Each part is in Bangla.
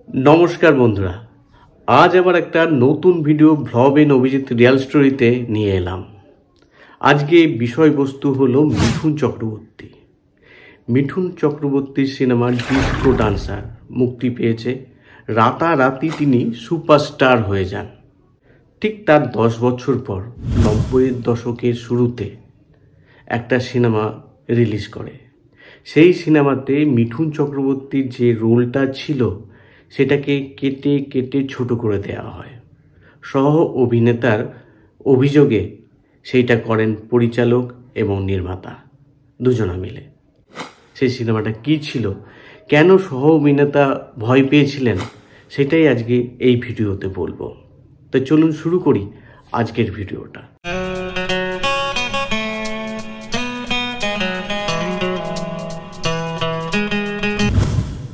नमस्कार बंधुरा आज आबार एक नतून भिडियो भ्लग इन अभिजित रियल स्टोरीते निये एलाम। आज के विषय वस्तु हलो मिठुन चक्रवर्ती। मिठुन चक्रवर्ती सिनेमार डिस्को डांसार मुक्ति पेয়েছে। राताराति तिनी सुपारस्टार हये जान। ठीक तार 10 बछर पर 90 दशकेर शुरूते एक सिनेमा रिलीज करे। सेई सिनेमाते मिठुन चक्रवर्तीर जे रोलटा छिलो सेटाके केटे केटे छोटो करे देওয়া হয়। सह अभिनेतार अभियोगे सेटा करेन परिचालक एवं निर्माता दुजोना मिले। सेई सिनेमाटा कि छिलो, केन सह अभिनेता भय पेयेछिलेन सेटाई आजके एई भिडियोते बोलबो। तो चलुन शुरू करी आजकेर भिडियोटा।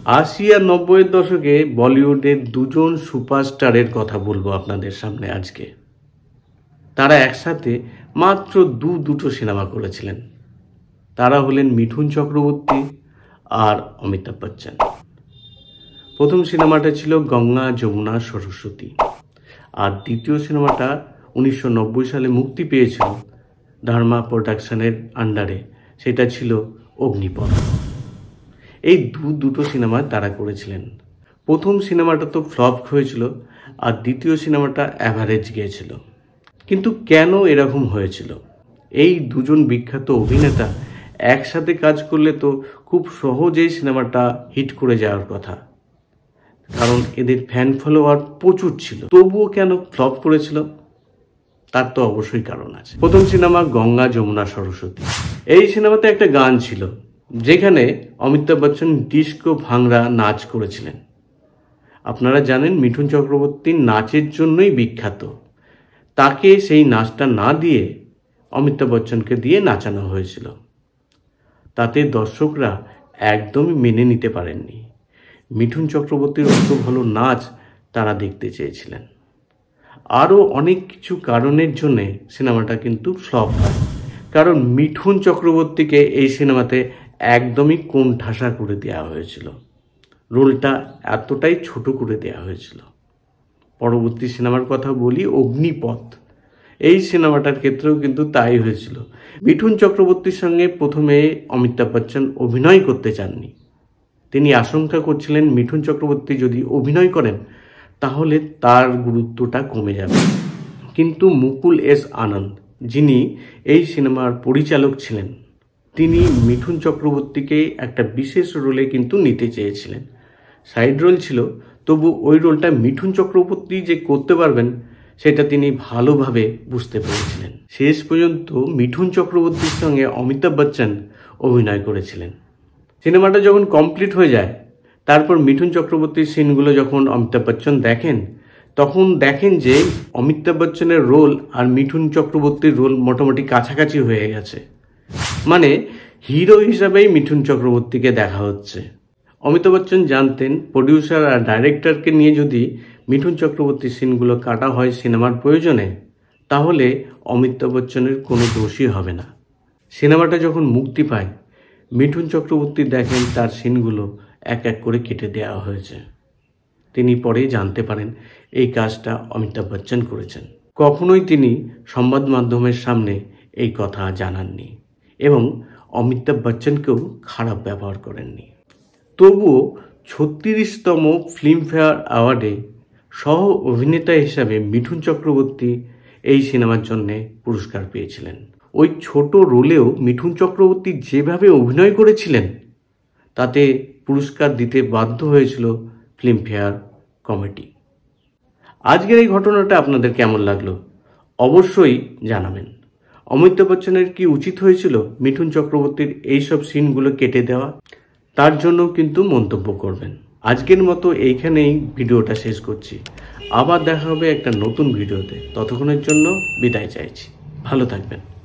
आशी और 90 दशके बलिउडेर दुजोन सुपारस्टारेर कथा बोलबो आपनादेर सामने आज के। तारा एकसाथे मात्र दुटो सिनेमा करेछिलेन। तारा हलेन मिठुन चक्रवर्ती और अमिताभ बच्चन। प्रथम सिनेमाटा छिलो गंगा যমুনা सरस्वती और द्वितीय सिनेमाटा 1990 साले मुक्ति पेয়েছিল धर्मा प्रोडक्शनेर आंडारे, सेटा छिलो अग्निपथ। এই দুটো সিনেমা তারা করেছিলেন। প্রথম সিনেমাটা তো ফ্লপ হয়েছিল আর দ্বিতীয় সিনেমাটা এভারেজ গিয়েছিল। কিন্তু কেন এরকম হয়েছিল? এই দুজন বিখ্যাত অভিনেতা একসাথে কাজ করলে তো খুব সহজেই সিনেমাটা হিট করে যাওয়ার কথা, কারণ এদের ফ্যান ফলোয়ার প্রচুর ছিল। তবুও কেন ফ্লপ করেছিল তার তো অবশ্যই কারণ আছে। প্রথম সিনেমা গঙ্গা যমুনা সরস্বতী। এই সিনেমাতে একটা গান ছিল যেখানে অমিতাভ বচ্চন ডিস্কো ভাংরা নাচ করেছিলেন। আপনারা জানেন মিঠুন চক্রবর্তী নাচের জন্যই বিখ্যাত। তাকে সেই নাচটা না দিয়ে অমিতাভ বচ্চনকে দিয়ে নাচানো হয়েছিল। তাতে দর্শকরা একদমই মেনে নিতে পারেননি। মিঠুন চক্রবর্তীর অত ভালো নাচ তারা দেখতে চেয়েছিলেন। আরও অনেক কিছু কারণের জন্য সিনেমাটা কিন্তু ফ্লপ হয়, কারণ মিঠুন চক্রবর্তীকে এই সিনেমাতে একদমই কোণঠাসা করে দেওয়া হয়েছিল। রোলটা এতটাই ছোট করে দেওয়া হয়েছিল। পরবর্তী সিনেমার কথা বলি অগ্নিপথ। এই সিনেমাটার ক্ষেত্রেও কিন্তু তাই হয়েছিল। মিঠুন চক্রবর্তীর সঙ্গে প্রথমে অমিতাভ বচ্চন অভিনয় করতে চাননি। তিনি আশঙ্কা করছিলেন মিঠুন চক্রবর্তী যদি অভিনয় করেন তাহলে তার গুরুত্বটা কমে যাবে। কিন্তু মুকুল এস আনন্দ, যিনি এই সিনেমার পরিচালক ছিলেন, তিনি মিঠুন চক্রবর্তীকে একটা বিশেষ রোলে কিন্তু নিতে চেয়েছিলেন। সাইড রোল ছিল, তবু ওই রোলটা মিঠুন চক্রবর্তী যে করতে পারবেন সেটা তিনি ভালোভাবে বুঝতে পেরেছিলেন। শেষ পর্যন্ত মিঠুন চক্রবর্তীর সঙ্গে অমিতাভ বচ্চন অভিনয় করেছিলেন। সিনেমাটা যখন কমপ্লিট হয়ে যায়, তারপর মিঠুন চক্রবর্তীর সিনগুলো যখন অমিতাভ বচ্চন দেখেন, তখন দেখেন যে অমিতাভ বচ্চনের রোল আর মিঠুন চক্রবর্তীর রোল মোটামুটি কাছাকাছি হয়ে গেছে। মানে হিরো হিসাবেই মিঠুন চক্রবর্তীকে দেখা হচ্ছে। অমিতাভ বচ্চন জানতেন প্রডিউসার আর ডাইরেক্টরকে নিয়ে যদি মিঠুন চক্রবর্তীর সিনগুলো কাটা হয় সিনেমার প্রয়োজনে, তাহলে অমিতাভ বচ্চনের কোনো দোষই হবে না। সিনেমাটা যখন মুক্তি পায়, মিঠুন চক্রবর্তী দেখেন তার সিনগুলো এক এক করে কেটে দেওয়া হয়েছে। তিনি পরে জানতে পারেন এই কাজটা অমিতাভ বচ্চন করেছেন। কখনোই তিনি সংবাদ মাধ্যমের সামনে এই কথা জানাননি এবং অমিতাভ বচ্চনকেও খারাপ ব্যবহার করেননি। তবুও 36তম ফিল্মফেয়ার অ্যাওয়ার্ডে সহ অভিনেতা হিসাবে মিঠুন চক্রবর্তী এই সিনেমার জন্য পুরস্কার পেয়েছিলেন। ওই ছোট রোলেও মিঠুন চক্রবর্তী যেভাবে অভিনয় করেছিলেন তাতে পুরস্কার দিতে বাধ্য হয়েছিল ফিল্মফেয়ার কমিটি। আজকের এই ঘটনাটা আপনাদের কেমন লাগলো অবশ্যই জানাবেন। অমিতাভ বচ্চনের কি উচিত হয়েছিল মিঠুন চক্রবর্তীর এইসব সিনগুলো কেটে দেওয়া? তার জন্য কিন্তু মন্তব্য করবেন। আজকের মতো এইখানেই ভিডিওটা শেষ করছি। আবার দেখা হবে একটা নতুন ভিডিওতে। ততক্ষণের জন্য বিদায় চাইছি। ভালো থাকবেন।